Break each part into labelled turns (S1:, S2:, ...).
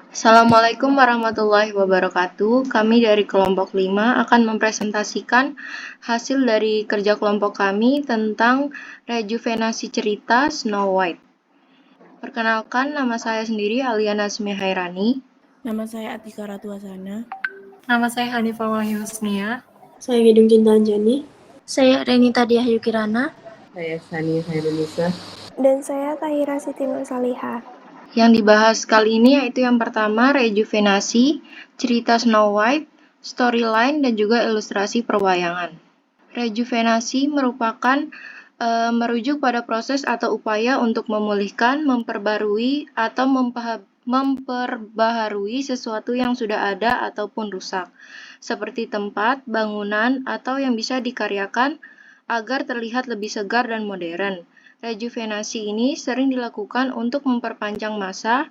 S1: Assalamualaikum warahmatullahi wabarakatuh. Kami dari kelompok 5 akan mempresentasikan hasil dari kerja kelompok kami tentang rejuvenasi cerita Snow White. Perkenalkan, nama saya sendiri Alia Nazmi Hairani.
S2: Nama saya Atika Ratuasana.
S3: Nama saya Hanifah Wahyu Husnia.
S4: Saya Gedung Cinta Anjani.
S5: Saya Renita Diahyu Kirana.
S6: Saya Sania Hairunisa.
S7: Dan saya Tahira Siti Nur Salihah.
S1: Yang dibahas kali ini yaitu yang pertama, rejuvenasi, cerita Snow White, storyline, dan juga ilustrasi perwayangan. Rejuvenasi merupakan merujuk pada proses atau upaya untuk memulihkan, memperbarui, atau memperbaharui sesuatu yang sudah ada ataupun rusak, seperti tempat, bangunan, atau yang bisa dikaryakan agar terlihat lebih segar dan modern. Rejuvenasi ini sering dilakukan untuk memperpanjang masa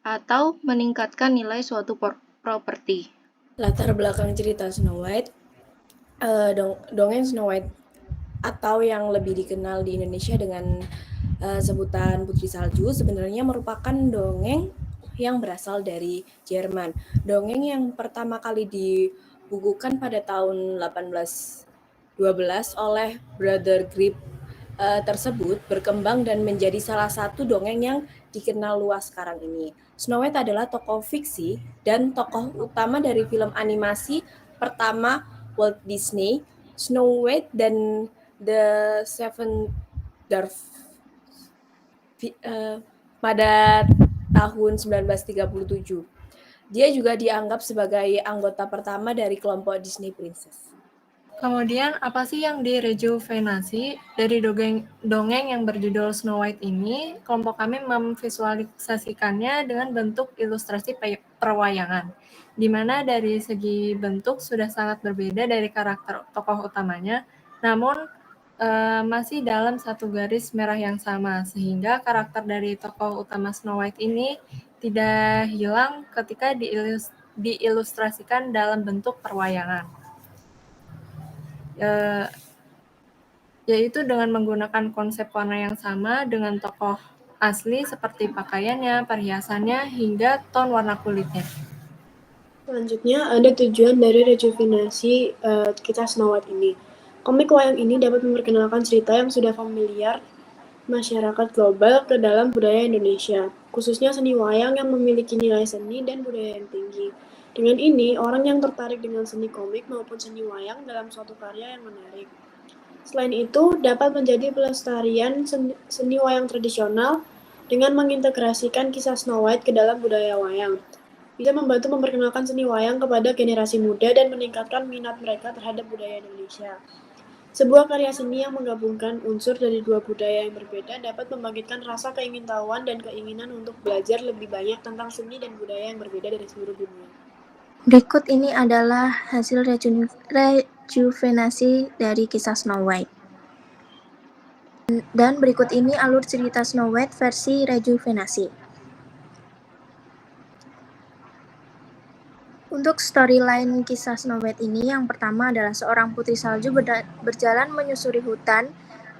S1: atau meningkatkan nilai suatu properti.
S2: Latar belakang cerita Snow White, dongeng Snow White atau yang lebih dikenal di Indonesia dengan sebutan Putri Salju sebenarnya merupakan dongeng yang berasal dari Jerman. Dongeng yang pertama kali dibukukan pada tahun 1812 oleh Brother Grimm tersebut berkembang dan menjadi salah satu dongeng yang dikenal luas sekarang ini. Snow White adalah tokoh fiksi dan tokoh utama dari film animasi pertama Walt Disney, Snow White dan The Seven Dwarfs pada tahun 1937. Dia juga dianggap sebagai anggota pertama dari kelompok Disney Princess.
S3: Kemudian, apa sih yang direjuvenasi? Dari dongeng yang berjudul Snow White ini, kelompok kami memvisualisasikannya dengan bentuk ilustrasi perwayangan, di mana dari segi bentuk sudah sangat berbeda dari karakter tokoh utamanya, namun masih dalam satu garis merah yang sama, sehingga karakter dari tokoh utama Snow White ini tidak hilang ketika diilustrasikan dalam bentuk perwayangan. Yaitu dengan menggunakan konsep warna yang sama dengan tokoh asli seperti pakaiannya, perhiasannya, hingga ton warna kulitnya.
S4: Selanjutnya, ada tujuan dari rejuvenasi kisah Snow White ini. Komik wayang ini dapat memperkenalkan cerita yang sudah familiar masyarakat global ke dalam budaya Indonesia, khususnya seni wayang yang memiliki nilai seni dan budaya yang tinggi. Dengan ini, orang yang tertarik dengan seni komik maupun seni wayang dalam suatu karya yang menarik. Selain itu, dapat menjadi pelestarian seni wayang tradisional dengan mengintegrasikan kisah Snow White ke dalam budaya wayang. Bisa membantu memperkenalkan seni wayang kepada generasi muda dan meningkatkan minat mereka terhadap budaya Indonesia. Sebuah karya seni yang menggabungkan unsur dari dua budaya yang berbeda dapat membangkitkan rasa keingintahuan dan keinginan untuk belajar lebih banyak tentang seni dan budaya yang berbeda dari seluruh dunia.
S5: Berikut ini adalah hasil rejuvenasi dari kisah Snow White. Dan berikut ini alur cerita Snow White versi rejuvenasi. Untuk storyline kisah Snow White ini, yang pertama adalah seorang putri salju berjalan menyusuri hutan.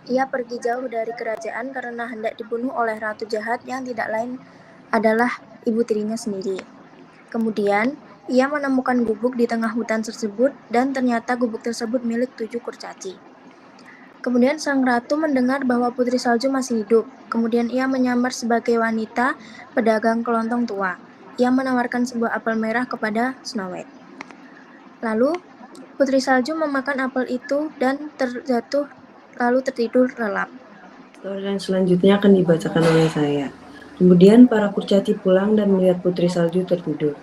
S5: Ia pergi jauh dari kerajaan karena hendak dibunuh oleh ratu jahat yang tidak lain adalah ibu tirinya sendiri. Kemudian, ia menemukan gubuk di tengah hutan tersebut dan ternyata gubuk tersebut milik 7 kurcaci. Kemudian sang ratu mendengar bahwa putri salju masih hidup. Kemudian ia menyamar sebagai wanita pedagang kelontong tua. Ia menawarkan sebuah apel merah kepada Snow White. Lalu, putri salju memakan apel itu dan terjatuh lalu tertidur lelap.
S6: Storyline selanjutnya akan dibacakan oleh saya. Kemudian para kurcaci pulang dan melihat putri salju tertidur.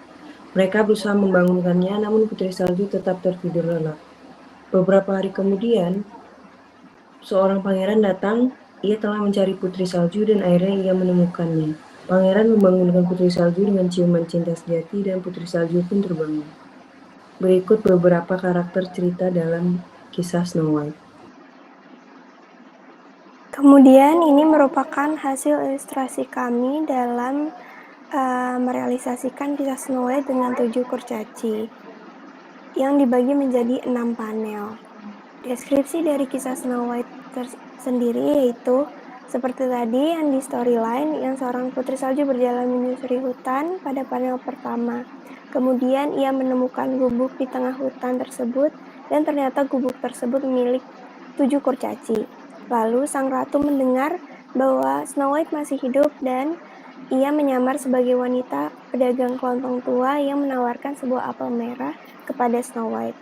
S6: Mereka berusaha membangunkannya, namun putri salju tetap tertidur lelap. Beberapa hari kemudian, seorang pangeran datang. Ia telah mencari putri salju dan akhirnya ia menemukannya. Pangeran membangunkan putri salju dengan ciuman cinta sejati dan putri salju pun terbangun. Berikut beberapa karakter cerita dalam kisah Snow White.
S7: Kemudian ini merupakan hasil ilustrasi kami dalam merealisasikan kisah Snow White dengan 7 kurcaci yang dibagi menjadi 6 panel. Deskripsi dari kisah Snow White sendiri yaitu Seperti tadi yang di storyline, yang seorang putri salju berjalan menyusuri hutan pada panel pertama. Kemudian ia menemukan gubuk di tengah hutan tersebut dan ternyata gubuk tersebut milik 7 kurcaci. Lalu sang ratu mendengar bahwa Snow White masih hidup dan ia menyamar sebagai wanita pedagang kelontong tua yang menawarkan sebuah apel merah kepada Snow White.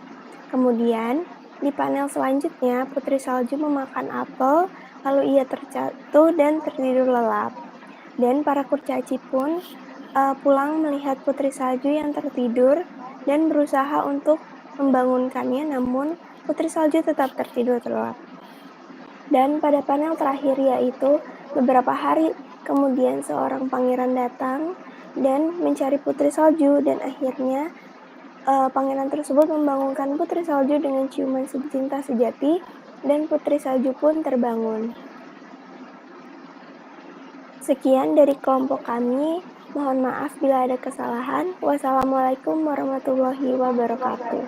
S7: Kemudian, di panel selanjutnya, Putri Salju memakan apel, lalu ia terjatuh dan tertidur lelap. Dan para kurcaci pun pulang melihat Putri Salju yang tertidur dan berusaha untuk membangunkannya, namun Putri Salju tetap tertidur terlelap. Dan pada panel terakhir, yaitu beberapa hari kemudian seorang pangeran datang dan mencari Putri Salju, dan akhirnya pangeran tersebut membangunkan Putri Salju dengan ciuman cinta sejati, dan Putri Salju pun terbangun. Sekian dari kelompok kami. Mohon maaf bila ada kesalahan. Wassalamualaikum warahmatullahi wabarakatuh.